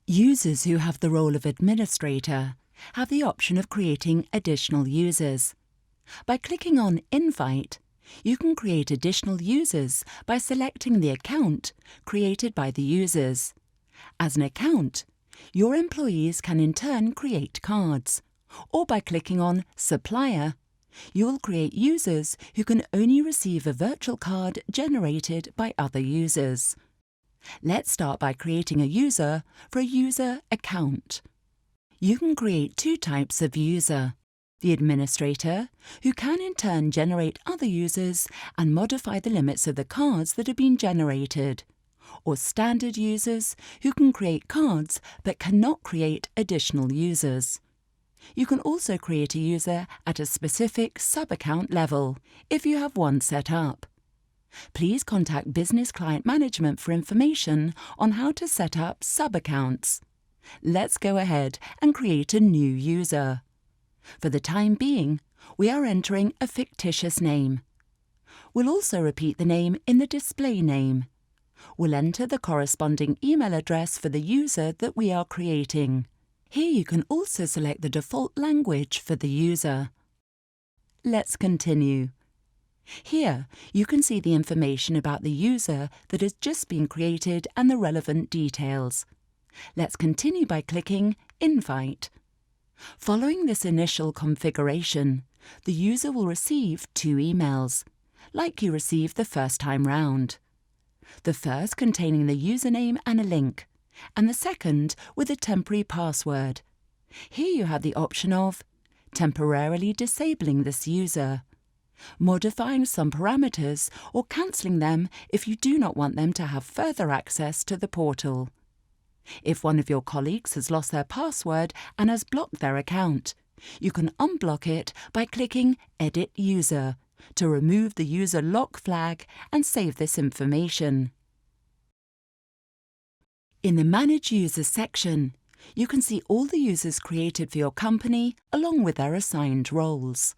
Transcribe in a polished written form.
Users who have the role of administrator have the option of creating additional users. By clicking on Invite, you can create additional users by selecting the account created by the users. As an account, your employees can in turn create cards, or by clicking on Supplier, you will create users who can only receive a virtual card generated by other users. Let's start by creating a user for a user account. You can create two types of user: the administrator, who can in turn generate other users and modify the limits of the cards that have been generated, or standard users, who can create cards but cannot create additional users. You can also create a user at a specific sub-account level, if you have one set up. Please contact Business Client Management for information on how to set up sub-accounts. Let's go ahead and create a new user. For the time being, we are entering a fictitious name. We'll also repeat the name in the display name. We'll enter the corresponding email address for the user that we are creating. Here you can also select the default language for the user. Let's continue. Here, you can see the information about the user that has just been created and the relevant details. Let's continue by clicking Invite. Following this initial configuration, the user will receive two emails, like you received the first time round. The first containing the username and a link, and the second with a temporary password. Here you have the option of temporarily disabling this user, modifying some parameters or cancelling them if you do not want them to have further access to the portal. If one of your colleagues has lost their password and has blocked their account, you can unblock it by clicking Edit User to remove the user lock flag and save this information. In the Manage Users section, you can see all the users created for your company along with their assigned roles.